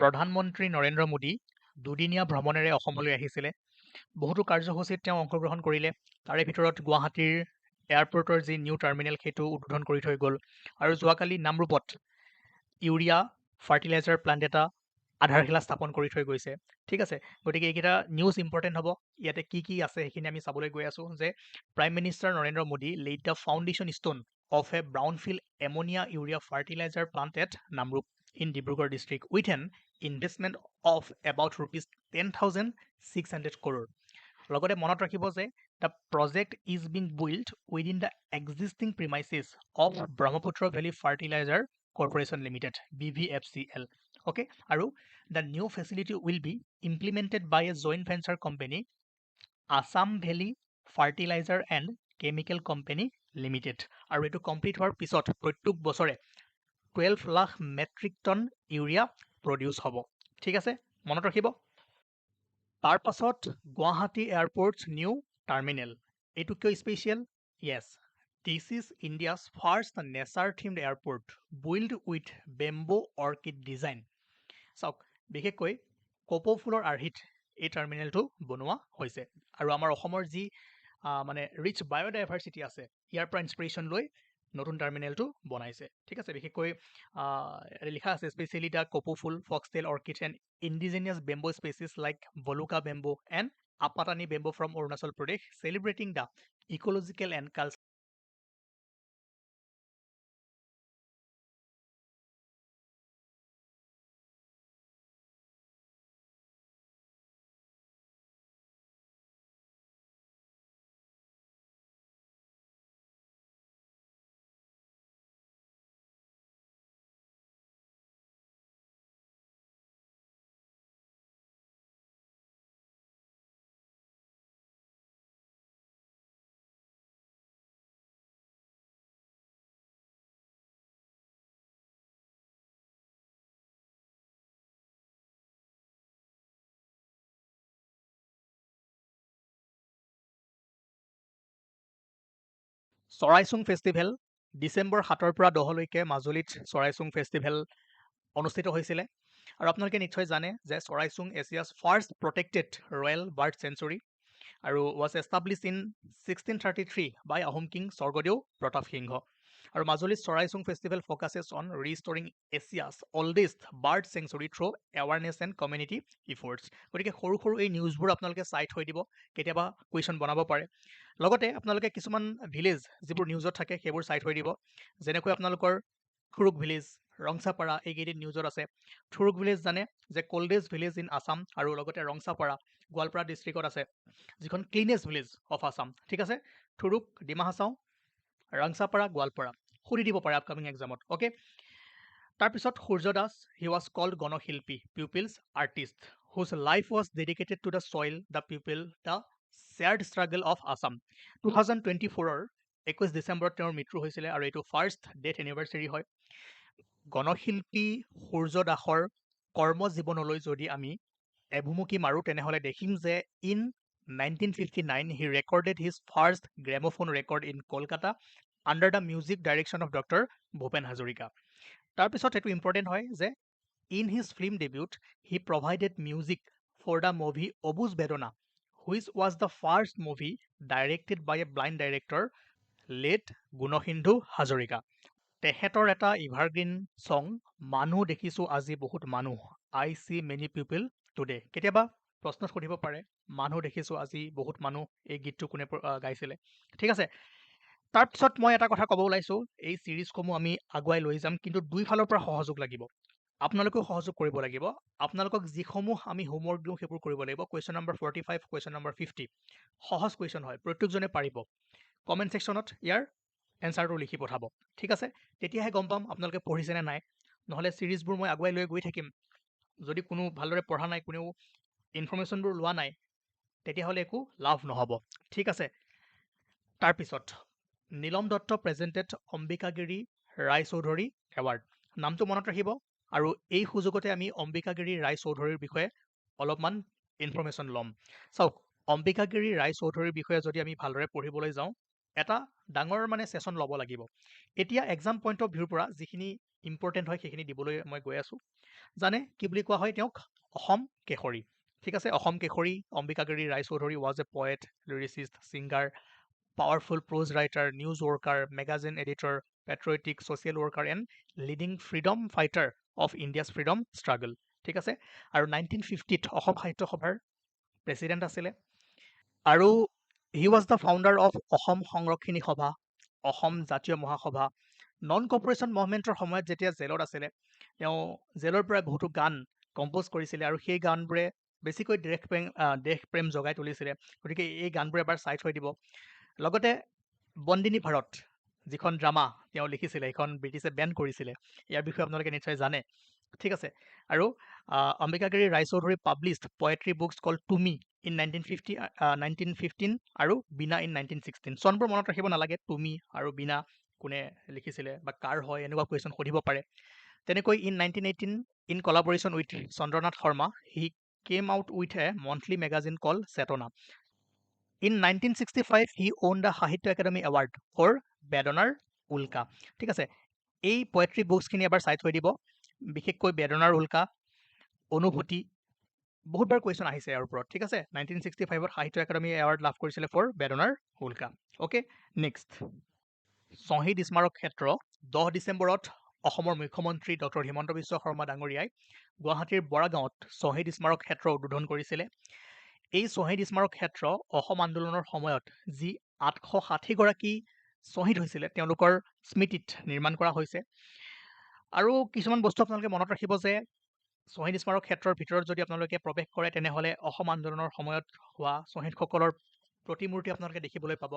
প্ৰধানমন্ত্ৰী নৰেন্দ্ৰ মোদী দুদিনীয়া ভ্ৰমণেৰে অসমলৈ আহিছিলে। বহুতো কাৰ্যসূচীত তেওঁ অংশগ্ৰহণ কৰিলে। তাৰে ভিতৰত গুৱাহাটীৰ এয়াৰপৰ্টৰ যি নিউ টাৰ্মিনেল সেইটো উদ্বোধন কৰি থৈ গ'ল। আৰু যোৱাকালি নামৰূপত ইউৰিয়া ফাৰ্টিলাইজাৰ প্লান্ট এটা আধাৰশিলা স্থাপন কৰি থৈ গৈছে। ঠিক আছে, গতিকে এইকেইটা নিউজ ইম্পৰ্টেণ্ট হ'ব। ইয়াতে কি কি আছে সেইখিনি আমি চাবলৈ গৈ আছোঁ যে prime minister Narendra Modi laid the foundation stone of a brownfield ammonia urea fertilizer plant at Namrup in Dibrugarh district with an investment of about rupees 10,600 crore. লগতে মনত ৰাখিব যে the project is being built within the existing premises of Brahmaputra Valley Fertilizer Corporation Limited BVFCL. Okay, আৰু the new facility will be implemented by a joint venture company Assam Valley Fertilizer and Chemical Company limited. আৰু এইটো complete হোৱাৰ পিছত প্ৰত্যেক বছৰে 12 lakh metric ton urea produce হ'ব। ঠিক আছে, মনত ৰাখিব। তাৰ পাছত গুৱাহাটী এয়াৰপৰ্টছ নিউ টাৰ্মিনেল। এইটো কিয় special? Yes, this is India's first nature themed airport build with bamboo orchid design. চাওক, বিশেষকৈ কপৌ ফুলৰ আৰ্হিত এই টাৰ্মিনেলটো বনোৱা হৈছে। আৰু আমাৰ অসমৰ যি মানে ৰিচ বায়'ডাইভাৰ্চিটি আছে, ইয়াৰ পৰা ইনস্পিৰেশ্যন লৈ নতুন টাৰ্মিনেলটো বনাইছে। ঠিক আছে, বিশেষকৈ লিখা আছে specially the kopou phool, foxtail orchid and indigenous bamboo species like Bhaluka bamboo and Apatani bamboo from Arunachal Pradesh, celebrating the ecological and culture. Charaichung festival December 7 পৰা 10লৈকে মাজুলীত চৰাইচুং ফেষ্টিভেল অনুষ্ঠিত হৈছিলে। আৰু আপোনালোকে নিশ্চয় জানে যে Charaichung Asia's first protected royal bird sanctuary আৰু was established in 1633 by Ahom king Swargadeu Pratap Singha. আৰু মাজুলীত Charaichung festival focuses on restoring Asia's oldest bird sanctuary through awareness and community efforts. গতিকে সৰু সৰু এই নিউজবোৰ আপোনালোকে চাই থৈ দিব, কেতিয়াবা কুৱেশ্যন বনাব পাৰে। লগতে আপোনালোকে কিছুমান ভিলেজ যিবোৰ নিউজত থাকে সেইবোৰ চাই থৈ দিব, যেনেকৈ আপোনালোকৰ থুৰুক ভিলেজ, ৰংচাপাৰা এইকেইদিন নিউজত আছে। থুৰুক ভিলেজ জানে যে কল্ডেষ্ট ভিলেজ ইন আছাম, আৰু লগতে ৰংচাপাৰা গোৱালপাৰা ডিষ্ট্ৰিক্টত আছে, যিখন ক্লিনেষ্ট ভিলেজ অফ আছাম। ঠিক আছে, থুৰুক, ডিমা হাছাও, ৰংচাপাৰা, গোৱালপাৰা সুধি দিব পাৰে আপকামিং এক্সামত। অ'কে, তাৰপিছত Surya Das, he was called Ganashilpi, people's artist whose life was dedicated to the soil, the people, the shared struggle of Assam. 2024 21 ডিচেম্বৰত তেওঁৰ মৃত্যু হৈছিলে, আৰু এইটো ফাৰ্ষ্ট ডেথ এনিভাৰ্চাৰী হয়। গণশিল্পী সূৰ্য দাসৰ কৰ্মজীৱনলৈ যদি আমি এভুমুকি মাৰোঁ, তেনেহ'লে দেখিম যে in 1959 he recorded his first gramophone record in Kolkata under the music direction of Dr. Bhupen Hazarika. তাৰপিছত এইটো ইম্পৰ্টেণ্ট হয় যে in his film debut he provided music for the movie Obuz Bedona, which was the first movie directed by a blind director late Gunohindhu Hazarika. তেখেতৰ এটা ইভাৰগ্ৰীণ song, মানুহ দেখিছোঁ আজি বহুত মানুহ, I C many people today. কেতিয়াবা প্ৰশ্নত সুধিব পাৰে মানুহ দেখিছোঁ আজি বহুত মানুহ, এই গীতটো কোনে গাইছিলে। ঠিক আছে, তাৰপিছত মই এটা কথা ক'ব ওলাইছোঁ, এই ছিৰিজসমূহ আমি আগুৱাই লৈ যাম, কিন্তু দুইফালৰ পৰা সহযোগ লাগিব। আপোনালোকেও সহযোগ কৰিব লাগিব। আপোনালোকক যিসমূহ আমি হোমৱৰ্ক দিওঁ সেইবোৰ কৰিব লাগিব। কুৱেশ্যন নম্বৰ 45, কুৱেশ্যন নম্বৰ 50 সহজ কুৱেশ্যন হয়, প্ৰত্যেকজনে পাৰিব। কমেণ্ট ছেকশ্যনত ইয়াৰ এনচাৰটো লিখি পঠাব। ঠিক আছে, তেতিয়াহে গম পাম আপোনালোকে পঢ়িছেনে নাই। নহ'লে ছিৰিজবোৰ মই আগুৱাই লৈ গৈ থাকিম, যদি কোনো ভালদৰে পঢ়া নাই, কোনেও ইনফৰ্মেশ্যনবোৰ লোৱা নাই, তেতিয়াহ'লে একো লাভ নহ'ব। ঠিক আছে, তাৰপিছত নীলম দত্ত প্ৰেজেণ্টেড অম্বিকাগিৰি ৰায়চৌধুৰী এৱাৰ্ড। নামটো মনত ৰাখিব, আৰু এই সুযোগতে আমি অম্বিকাগিৰি ৰায়চৌধুৰীৰ বিষয়ে অলপমান ইনফৰ্মেশ্যন ল'ম। চাওক, অম্বিকাগিৰি ৰায়চৌধুৰীৰ বিষয়ে যদি আমি ভালদৰে পঢ়িবলৈ যাওঁ, এটা ডাঙৰ মানে ছেশ্যন ল'ব লাগিব। এতিয়া এক্সাম পইণ্ট অফ ভিউৰ পৰা যিখিনি ইম্পৰ্টেণ্ট হয় সেইখিনি দিবলৈ মই গৈ আছোঁ। জানে কি বুলি কোৱা হয় তেওঁক? অসম কেশৰী। ঠিক আছে, Asom Keshari Ambikagiri Raichoudhury was a poet, lyricist, singer, powerful prose writer, news worker, magazine editor, patriotic social worker, and leading freedom fighter of India's freedom struggle. ঠিক আছে, আৰু 1950ত অসম সাহিত্য সভাৰ প্ৰেচিডেণ্ট আছিলে, আৰু he was the founder of Asom Sangrakshini Sabha, Asom জাতীয় মহাসভা। নন কৰ্পৰেশ্যন মুভমেণ্টৰ সময়ত যেতিয়া জেলত আছিলে, তেওঁ জেলৰ পৰা বহুতো গান কম্প'জ কৰিছিলে, আৰু সেই গানবোৰে বেছিকৈ দেশ প্ৰেম জগাই তুলিছিলে। গতিকে এই গানবোৰ এবাৰ চাই থৈ দিব। লগতে বন্দিনী ভাৰত যিখন ড্ৰামা তেওঁ লিখিছিলে, সেইখন ব্ৰিটিছে বেন কৰিছিলে, ইয়াৰ বিষয়ে আপোনালোকে নিশ্চয় জানে। ঠিক আছে, আৰু Ambikagiri Raichoudhury published poetry books call to me in 1915 আৰু বীণা ইন 1916। চনবোৰ মনত ৰাখিব নালাগে, টু মি আৰু বীণা কোনে লিখিছিলে বা কাৰ হয় এনেকুৱা কুৱেশ্যন সুধিব পাৰে। তেনেকৈ in 1918 in collaboration with Chandranath Sharma he came out with a monthly magazine call Chetana. In 1965, he won the Sahitya Academy Award for বেদনাৰ উল্কা। ঠিক আছে, এই পয়েট্ৰি বুকছখিনি এবাৰ চাই থৈ দিব, বিশেষকৈ বেদনাৰ উল্কা, অনুভূতি, বহুতবাৰ কুৱেশ্যন আহিছে ইয়াৰ ওপৰত। ঠিক আছে, 1965ত সাহিত্য একাডেমী এৱাৰ্ড লাভ কৰিছিলে ফৰ বেদনাৰ উল্কা। অ'কে, নেক্সট, শ্বহীদ স্মাৰক ক্ষেত্ৰ 10 ডিচেম্বৰত অসমৰ মুখ্যমন্ত্ৰী ডক্টৰ হিমন্ত বিশ্ব শৰ্মা ডাঙৰীয়াই গুৱাহাটীৰ বৰাগাঁৱত শ্বহীদ স্মাৰক ক্ষেত্ৰ উদ্বোধন কৰিছিলে। এই শ্বহীদ স্মাৰক ক্ষেত্ৰ অসম আন্দোলনৰ সময়ত যি 860গৰাকী শ্বহীদ হৈছিলে তেওঁলোকৰ স্মৃতিত নিৰ্মাণ কৰা হৈছে। আৰু কিছুমান বস্তু আপোনালোকে মনত ৰাখিব যে শ্বহীদ স্মাৰক ক্ষেত্ৰৰ ভিতৰত যদি আপোনালোকে প্ৰৱেশ কৰে তেনেহ'লে অসম আন্দোলনৰ সময়ত হোৱা শ্বহীদসকলৰ প্ৰতিমূৰ্তি আপোনালোকে দেখিবলৈ পাব।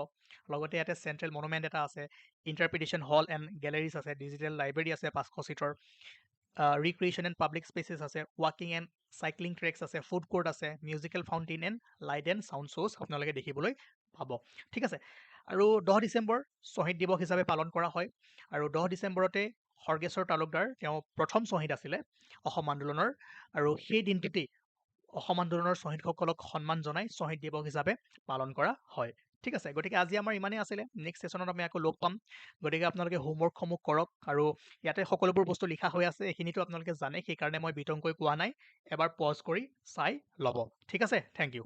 লগতে ইয়াতে চেণ্ট্ৰেল মনুমেণ্ট এটা আছে, ইণ্টাৰপ্ৰিটেশ্যন হল এণ্ড গেলেৰিজ আছে, ডিজিটেল লাইব্ৰেৰী আছে 500 ছিটৰ, ৰিক্ৰিয়েশ্যন এণ্ড পাব্লিক স্পেচেছ আছে, ৱাকিং এণ্ড চাইক্লিং ট্ৰেকছ আছে, ফুড কোৰ্ট আছে, musical fountain and light and sound শ্ব'জ আপোনালোকে দেখিবলৈ পাব। ঠিক আছে, আৰু 10 ডিচেম্বৰ শ্বহীদ দিৱস হিচাপে পালন কৰা হয়, আৰু 10 ডিচেম্বৰতে খৰ্গেশ্বৰ তালুকদাৰ তেওঁ প্ৰথম শ্বহীদ আছিলে অসম আন্দোলনৰ, আৰু সেই দিনটোতেই অসম আন্দোলনৰ শ্বহীদসকলক সন্মান জনাই শ্বহীদ দিৱস হিচাপে পালন কৰা হয়। ঠিক আছে, গতিকে আজি আমাৰ ইমানেই আছিলে। নেক্সট ছেশ্যনত আমি আকৌ লগ পাম। গতিকে আপোনালোকে হোমৱৰ্কসমূহ কৰক, আৰু ইয়াতে সকলোবোৰ বস্তু লিখা হৈ আছে, এইখিনিতো আপোনালোকে জানে, সেইকাৰণে মই বিতংকৈ কোৱা নাই, এবাৰ পজ কৰি চাই ল'ব। ঠিক আছে, থেংক ইউ।